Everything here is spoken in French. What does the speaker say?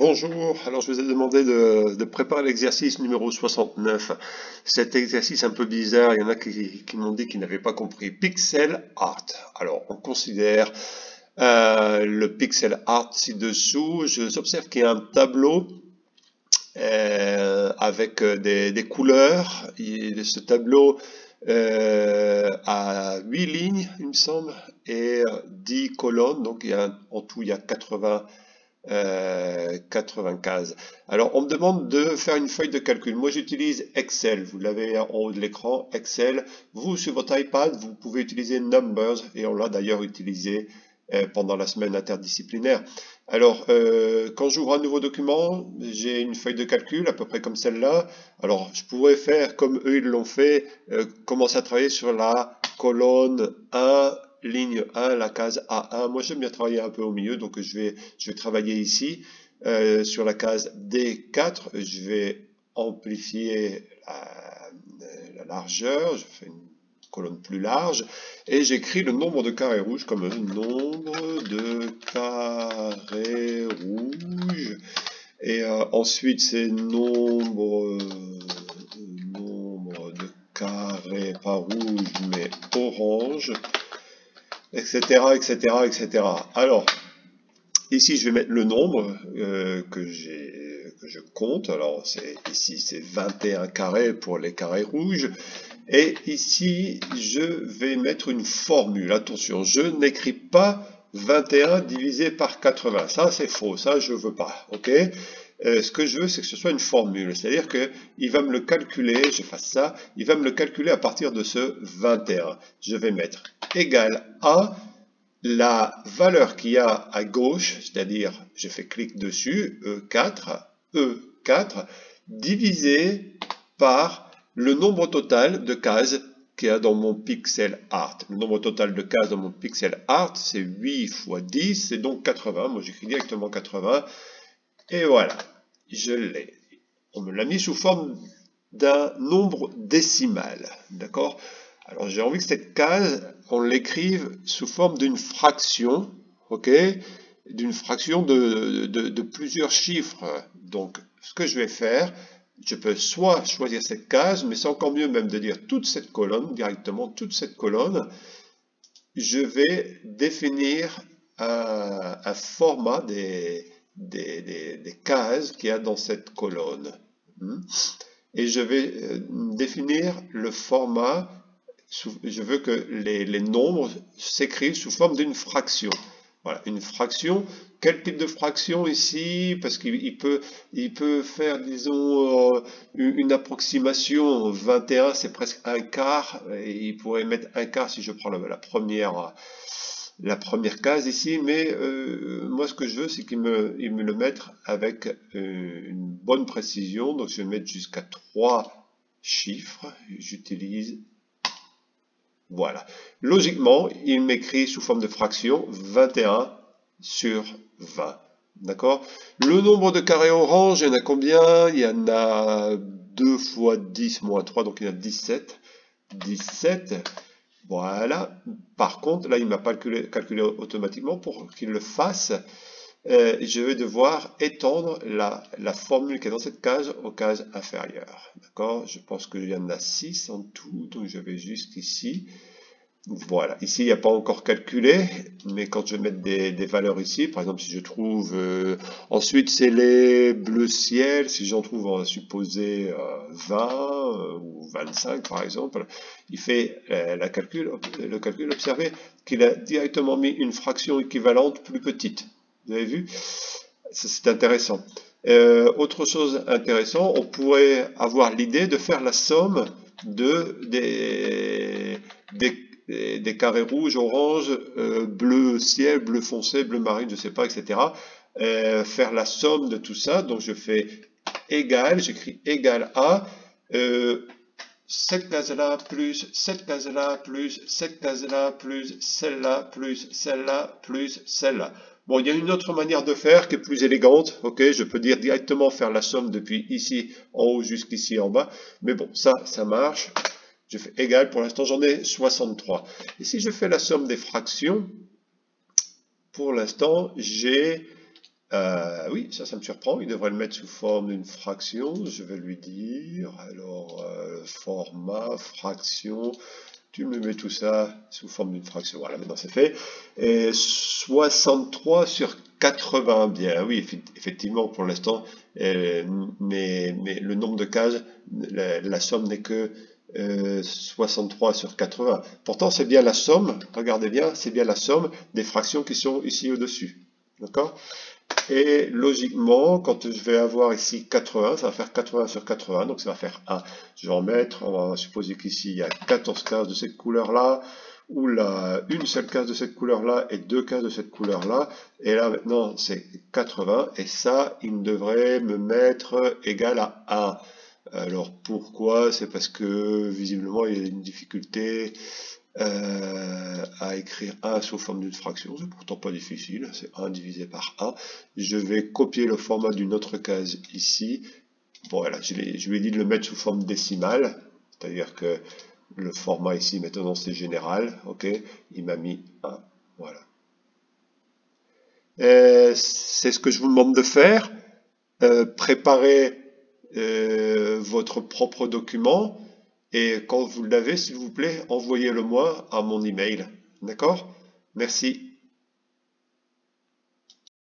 Bonjour, alors je vous ai demandé de préparer l'exercice numéro 69. Cet exercice un peu bizarre, il y en a qui m'ont dit qu'ils n'avaient pas compris. Pixel art. Alors on considère le pixel art ci-dessous. J'observe qu'il y a un tableau avec des couleurs. Ce tableau a 8 lignes, il me semble, et 10 colonnes. Donc en tout, il y a 80 cases. Alors, on me demande de faire une feuille de calcul. Moi, j'utilise Excel. Vous l'avez en haut de l'écran, Excel. Vous, sur votre iPad, vous pouvez utiliser Numbers, et on l'a d'ailleurs utilisé pendant la semaine interdisciplinaire. Alors, quand j'ouvre un nouveau document, j'ai une feuille de calcul à peu près comme celle-là. Alors, je pourrais faire comme eux, ils l'ont fait, commencer à travailler sur la colonne 1, ligne 1, la case A1. Moi, j'aime bien travailler un peu au milieu, donc je vais travailler ici sur la case D4. Je vais amplifier la largeur. Je fais une colonne plus large et j'écris le nombre de carrés rouges comme nombre de carrés rouges. Et ensuite, c'est nombre de carrés, pas rouge, mais orange, etc., etc., etc. Alors, ici, je vais mettre le nombre que je compte. Alors, ici, c'est 21 carrés pour les carrés rouges. Et ici, je vais mettre une formule. Attention, je n'écris pas 21 divisé par 80. Ça, c'est faux. Ça, je ne veux pas. OK? Ce que je veux, c'est que ce soit une formule. C'est-à-dire qu'il va me le calculer, je fasse ça, il va me le calculer à partir de ce 21. Je vais mettre égal à la valeur qu'il y a à gauche, c'est-à-dire, je fais clic dessus, E4, divisé par le nombre total de cases qu'il y a dans mon pixel art. Le nombre total de cases dans mon pixel art, c'est 8 fois 10, c'est donc 80. Moi, j'écris directement 80. Et voilà, je l'ai. On me l'a mis sous forme d'un nombre décimal. D'accord? Alors, j'ai envie que cette case, on l'écrive sous forme d'une fraction, ok? D'une fraction de plusieurs chiffres. Donc, ce que je vais faire, je peux soit choisir cette case, mais c'est encore mieux même de dire toute cette colonne, directement toute cette colonne. Je vais définir un format des cases qu'il y a dans cette colonne. Et je vais définir le format. Je veux que les nombres s'écrivent sous forme d'une fraction. Voilà, une fraction. Quel type de fraction ici? Parce qu'il peut faire, disons, une approximation. 21, c'est presque un quart. Et il pourrait mettre un quart si je prends la première case ici. Mais moi, ce que je veux, c'est qu'il me le mette avec une bonne précision. Donc, je vais mettre jusqu'à 3 chiffres. J'utilise. Voilà. Logiquement, il m'écrit sous forme de fraction 21 sur 20. D'accord? Le nombre de carrés orange, il y en a combien? Il y en a 2 fois 10 moins 3, donc il y en a 17. 17. Voilà. Par contre, là, il m'a calculé automatiquement. Pour qu'il le fasse, je vais devoir étendre la formule qui est dans cette case aux cases inférieures. D'accord? Je pense qu'il y en a 6 en tout, donc je vais juste ici. Voilà, ici il n'y a pas encore calculé, mais quand je vais mettre des valeurs ici, par exemple si je trouve, ensuite c'est les bleus ciel, si j'en trouve, on va supposer 20 ou 25 par exemple, il fait le calcul, observez qu'il a directement mis une fraction équivalente plus petite. Vous avez vu? C'est intéressant. Autre chose intéressante, on pourrait avoir l'idée de faire la somme des carrés rouges, orange, bleu ciel, bleu foncé, bleu marine, je ne sais pas, etc. Faire la somme de tout ça. Donc je fais égal, j'écris égal à cette case-là plus cette case-là plus cette case-là plus celle-là plus celle-là plus celle-là. Bon, il y a une autre manière de faire qui est plus élégante. Ok, je peux dire directement faire la somme depuis ici en haut jusqu'ici en bas. Mais bon, ça marche. Je fais égal, pour l'instant j'en ai 63. Et si je fais la somme des fractions, pour l'instant j'ai Oui, ça me surprend. Il devrait le mettre sous forme d'une fraction. Je vais lui dire, alors, format, fraction, tu me mets tout ça sous forme d'une fraction. Voilà, maintenant c'est fait. Et 63 sur 80, bien, oui, effectivement, pour l'instant, mais le nombre de cases, la somme n'est que 63 sur 80. Pourtant, c'est bien la somme, regardez bien, c'est bien la somme des fractions qui sont ici au-dessus. D'accord? Et logiquement, quand je vais avoir ici 80, ça va faire 80 sur 80, donc ça va faire 1. Je vais en mettre, on va supposer qu'ici il y a 14 cases de cette couleur-là, ou là, une seule case de cette couleur-là et deux cases de cette couleur-là. Et là maintenant c'est 80, et ça, il devrait me mettre égal à 1. Alors pourquoi? C'est parce que visiblement il y a une difficulté à écrire 1 sous forme d'une fraction. C'est pourtant pas difficile, c'est 1 divisé par 1. Je vais copier le format d'une autre case ici. Bon, voilà, je lui ai dit de le mettre sous forme décimale, c'est-à-dire que le format ici maintenant c'est général, ok, il m'a mis 1, voilà. C'est ce que je vous demande de faire. Préparez votre propre document, et quand vous l'avez, s'il vous plaît, envoyez-le moi à mon email. D'accord? Merci.